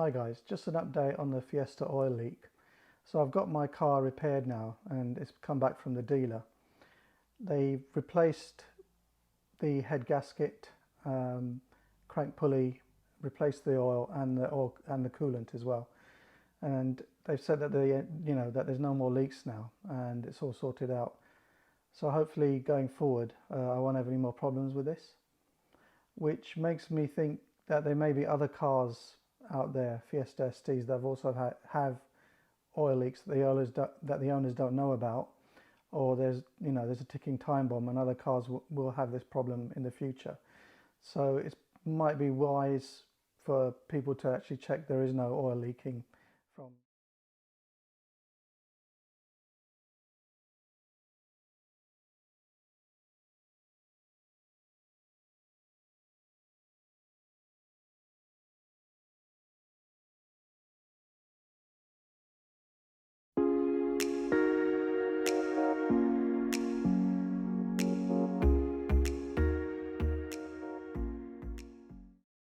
Hi guys, just an update on the Fiesta oil leak. So I've got my car repaired now and it's come back from the dealer. They replaced the head gasket, crank pulley, replaced the oil and the coolant as well. And they've said that that there's no more leaks now and it's all sorted out. So hopefully going forward I won't have any more problems with this, which makes me think that there may be other cars out there, Fiesta STs, that have also have oil leaks that the owners don't know about, or there's a ticking time bomb and other cars will have this problem in the future. So it might be wise for people to actually check there is no oil leaking from